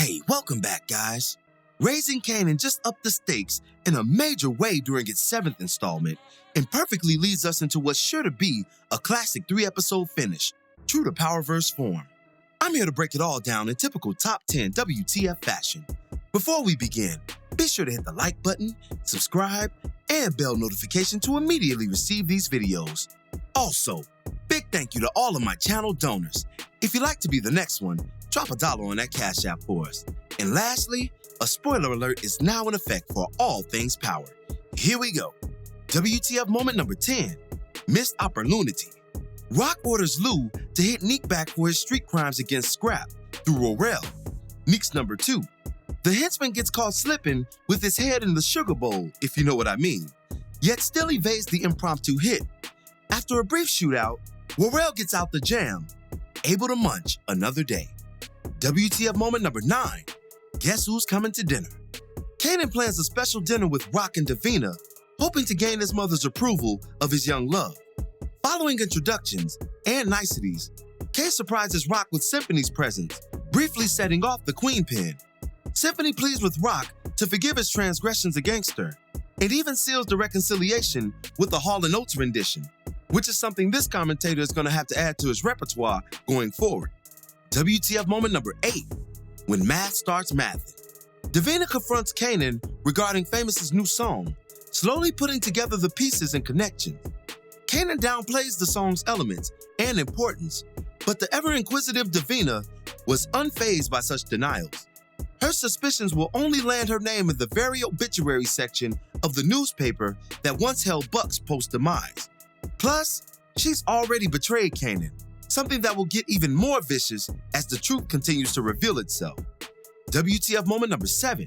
Hey, welcome back, guys. Raising Kanan just upped the stakes in a major way during its 7th installment and perfectly leads us into what's sure to be a classic 3-episode finish, true to Powerverse form. I'm here to break it all down in typical top 10 WTF fashion. Before we begin, be sure to hit the like button, subscribe, and bell notification to immediately receive these videos. Also, big thank you to all of my channel donors. If you'd like to be the next one, drop $1 on that Cash App for us. And lastly, a spoiler alert is now in effect for all things Power. Here we go. WTF moment number 10, Missed Opportunity. Rock orders Lou to hit Neek back for his street crimes against Scrap through Rorel. Neek's number 2. The henchman gets caught slipping with his head in the sugar bowl, if you know what I mean, yet still evades the impromptu hit. After a brief shootout, Rorel gets out the jam, able to munch another day. WTF moment number 9, Guess Who's Coming to Dinner? Kanan plans a special dinner with Rock and Davina, hoping to gain his mother's approval of his young love. Following introductions and niceties, Kay surprises Rock with Symphony's presence, briefly setting off the queen pin. Symphony pleads with Rock to forgive his transgressions against her, and even seals the reconciliation with a Hall & Oates rendition, which is something this commentator is going to have to add to his repertoire going forward. WTF moment number 8, when math starts mathing. Davina confronts Kanan regarding Famous's new song, slowly putting together the pieces and connections. Kanan downplays the song's elements and importance, but the ever-inquisitive Davina was unfazed by such denials. Her suspicions will only land her name in the very obituary section of the newspaper that once held Buck's post-demise. Plus, she's already betrayed Kanan, something that will get even more vicious as the truth continues to reveal itself. WTF moment number 7,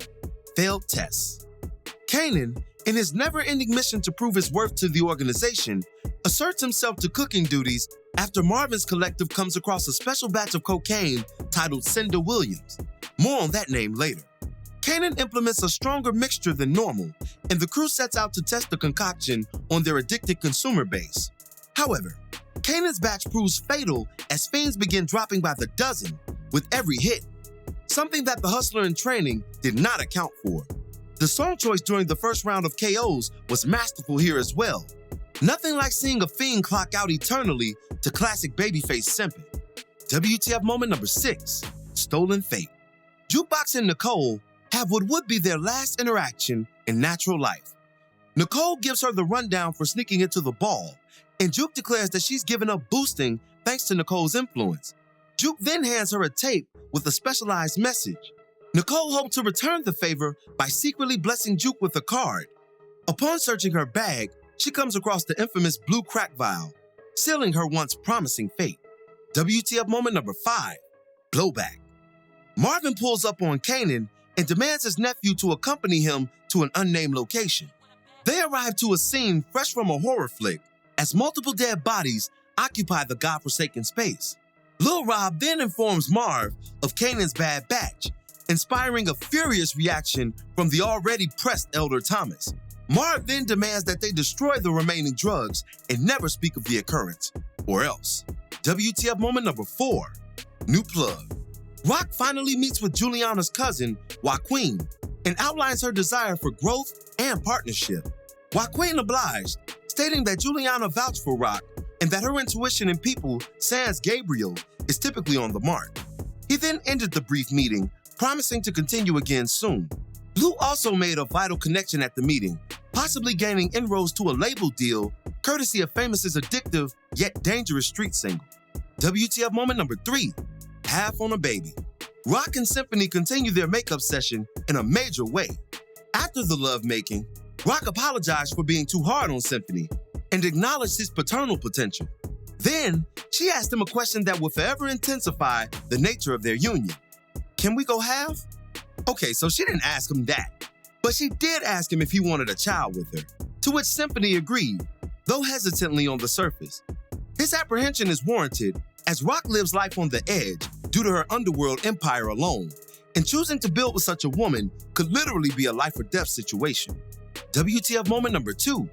failed tests. Kanan, in his never-ending mission to prove his worth to the organization, asserts himself to cooking duties after Marvin's collective comes across a special batch of cocaine titled Cinder Williams. More on that name later. Kanan implements a stronger mixture than normal, and the crew sets out to test the concoction on their addicted consumer base. However, Kanan's batch proves fatal as fiends begin dropping by the dozen with every hit, something that the hustler in training did not account for. The song choice during the first round of KOs was masterful here as well. Nothing like seeing a fiend clock out eternally to classic babyface simping. WTF moment number 6, stolen fate. Jukebox and Nicole have what would be their last interaction in natural life. Nicole gives her the rundown for sneaking into the ball, and Juke declares that she's given up boosting thanks to Nicole's influence. Juke then hands her a tape with a specialized message. Nicole hoped to return the favor by secretly blessing Juke with a card. Upon searching her bag, she comes across the infamous blue crack vial, sealing her once promising fate. WTF moment number 5, blowback. Marvin pulls up on Kanan and demands his nephew to accompany him to an unnamed location. They arrive to a scene fresh from a horror flick, as multiple dead bodies occupy the godforsaken space. Lil Rob then informs Marv of Kanan's bad batch, inspiring a furious reaction from the already pressed Elder Thomas. Marv then demands that they destroy the remaining drugs and never speak of the occurrence, or else. WTF moment number 4, new plug. Rock finally meets with Juliana's cousin, Joaquin, and outlines her desire for growth and partnership. Joaquin obliged, stating that Juliana vouched for Rock and that her intuition in people, sans Gabriel, is typically on the mark. He then ended the brief meeting, promising to continue again soon. Lou also made a vital connection at the meeting, possibly gaining inroads to a label deal, courtesy of Famous's addictive yet dangerous street single. WTF moment number 3, half on a baby. Rock and Symphony continue their makeup session in a major way. After the lovemaking, Rock apologized for being too hard on Symphony and acknowledged his paternal potential. Then, she asked him a question that would forever intensify the nature of their union. Can we go half? Okay, so she didn't ask him that, but she did ask him if he wanted a child with her, to which Symphony agreed, though hesitantly on the surface. His apprehension is warranted, as Rock lives life on the edge due to her underworld empire alone, and choosing to build with such a woman could literally be a life or death situation. WTF moment number 2,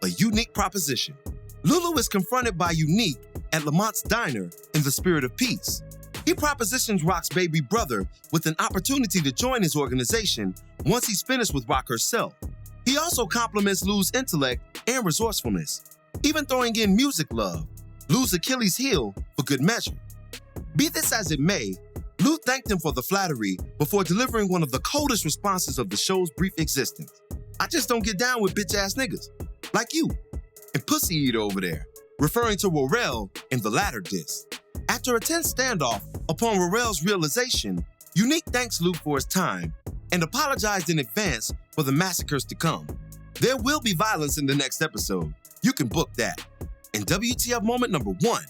a unique proposition. Lulu is confronted by Unique at Lamont's diner in the spirit of peace. He propositions Rock's baby brother with an opportunity to join his organization once he's finished with Rock herself. He also compliments Lou's intellect and resourcefulness, even throwing in music love, Lou's Achilles heel for good measure. Be this as it may, Lou thanked him for the flattery before delivering one of the coldest responses of the show's brief existence. "I just don't get down with bitch-ass niggas. Like you. And pussy eater over there," referring to Warrell in the latter diss. After a tense standoff, upon Warrell's realization, Unique thanks Lou for his time and apologized in advance for the massacres to come. There will be violence in the next episode. You can book that. And WTF moment number 1,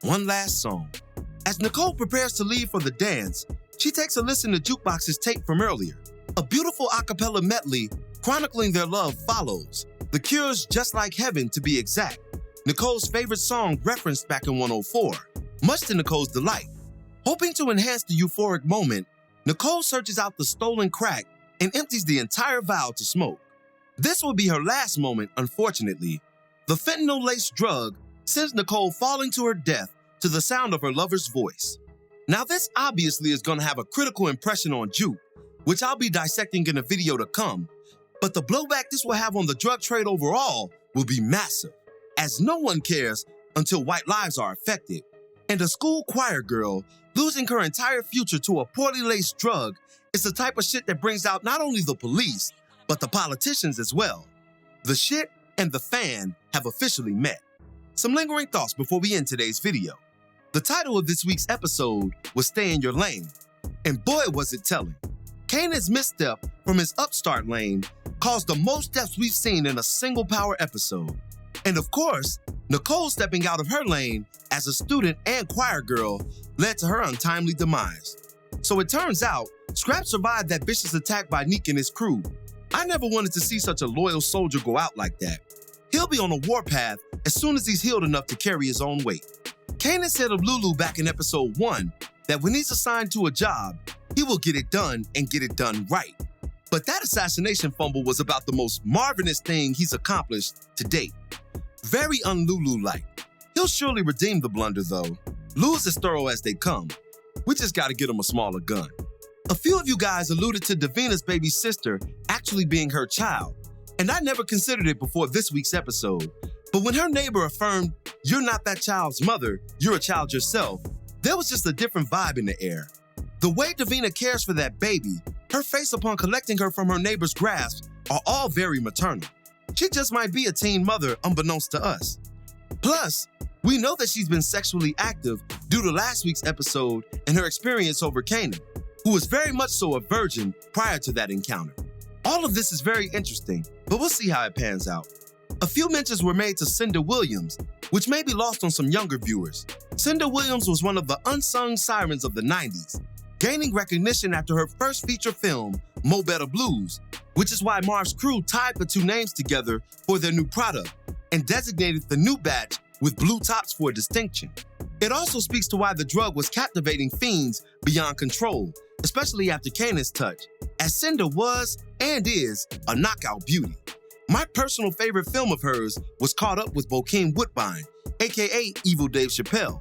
one last song. As Nicole prepares to leave for the dance, she takes a listen to Jukebox's tape from earlier. A beautiful a cappella medley chronicling their love follows. The Cure's Just Like Heaven, to be exact, Nicole's favorite song referenced back in 104, much to Nicole's delight. Hoping to enhance the euphoric moment, Nicole searches out the stolen crack and empties the entire vial to smoke. This will be her last moment, unfortunately. The fentanyl-laced drug sends Nicole falling to her death to the sound of her lover's voice. Now this obviously is going to have a critical impression on Juke, which I'll be dissecting in a video to come, but the blowback this will have on the drug trade overall will be massive, as no one cares until white lives are affected. And a school choir girl losing her entire future to a poorly laced drug is the type of shit that brings out not only the police, but the politicians as well. The shit and the fan have officially met. Some lingering thoughts before we end today's video. The title of this week's episode was Stay in Your Lane, and boy was it telling. Kanan's misstep from his upstart lane caused the most deaths we've seen in a single Power episode. And of course, Nicole stepping out of her lane as a student and choir girl led to her untimely demise. So it turns out, Scrap survived that vicious attack by Neek and his crew. I never wanted to see such a loyal soldier go out like that. He'll be on a warpath as soon as he's healed enough to carry his own weight. Kanan said of Lulu back in episode 1 that when he's assigned to a job, he will get it done and get it done right. But that assassination fumble was about the most marvelous thing he's accomplished to date. Very un-Lulu-like. He'll surely redeem the blunder though. Lou's as thorough as they come. We just gotta get him a smaller gun. A few of you guys alluded to Davina's baby sister actually being her child, and I never considered it before this week's episode. But when her neighbor affirmed, "You're not that child's mother, you're a child yourself," there was just a different vibe in the air. The way Davina cares for that baby, her face upon collecting her from her neighbor's grasp, are all very maternal. She just might be a teen mother unbeknownst to us. Plus, we know that she's been sexually active due to last week's episode and her experience over Kanan, who was very much so a virgin prior to that encounter. All of this is very interesting, but we'll see how it pans out. A few mentions were made to Cinda Williams, which may be lost on some younger viewers. Cinda Williams was one of the unsung sirens of the 90s, gaining recognition after her first feature film, Mo Better Blues, which is why Marv's crew tied the two names together for their new product and designated the new batch with blue tops for distinction. It also speaks to why the drug was captivating fiends beyond control, especially after Kanan's touch, as Cinda was and is a knockout beauty. My personal favorite film of hers was Caught Up with Bokeem Woodbine, aka Evil Dave Chappelle,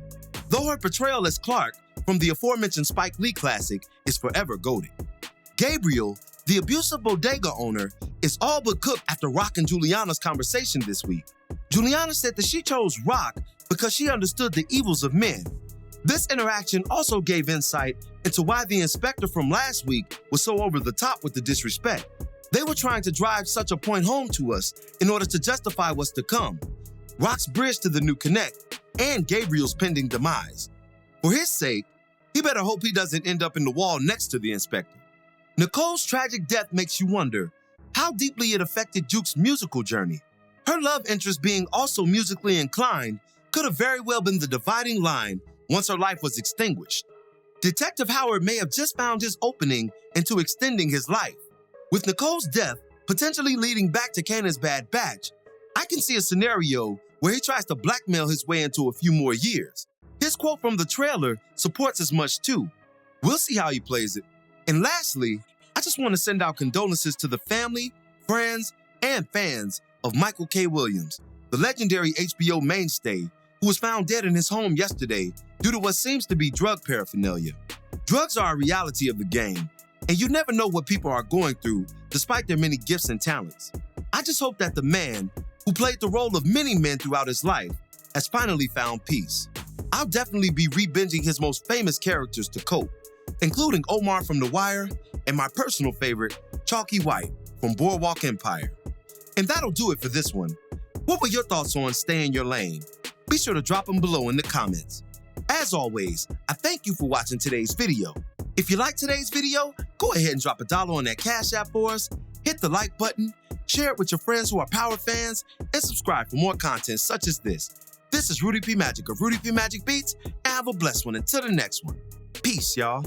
though her portrayal as Clark from the aforementioned Spike Lee classic is forever goated. Gabriel, the abusive bodega owner, is all but cooked after Rock and Juliana's conversation this week. Juliana said that she chose Rock because she understood the evils of men. This interaction also gave insight into why the inspector from last week was so over the top with the disrespect. They were trying to drive such a point home to us in order to justify what's to come. Rock's bridge to the new connect and Gabriel's pending demise. For his sake, he better hope he doesn't end up in the wall next to the inspector. Nicole's tragic death makes you wonder how deeply it affected Juke's musical journey. Her love interest being also musically inclined could have very well been the dividing line once her life was extinguished. Detective Howard may have just found his opening into extending his life. With Nicole's death potentially leading back to Kanan's bad batch, I can see a scenario where he tries to blackmail his way into a few more years. His quote from the trailer supports as much too. We'll see how he plays it. And lastly, I just want to send out condolences to the family, friends, and fans of Michael K. Williams, the legendary HBO mainstay, who was found dead in his home yesterday due to what seems to be drug paraphernalia. Drugs are a reality of the game, and you never know what people are going through despite their many gifts and talents. I just hope that the man, who played the role of many men throughout his life, has finally found peace. I'll definitely be re-binging his most famous characters to cope, including Omar from The Wire and my personal favorite, Chalky White from Boardwalk Empire. And that'll do it for this one. What were your thoughts on Stay in Your Lane? Be sure to drop them below in the comments. As always, I thank you for watching today's video. If you liked today's video, go ahead and drop $1 on that Cash App for us, hit the like button, share it with your friends who are Power fans, and subscribe for more content such as this. This is Rudy P. Magic of Rudy P. Magic Beats, and have a blessed one until the next one. Peace, y'all.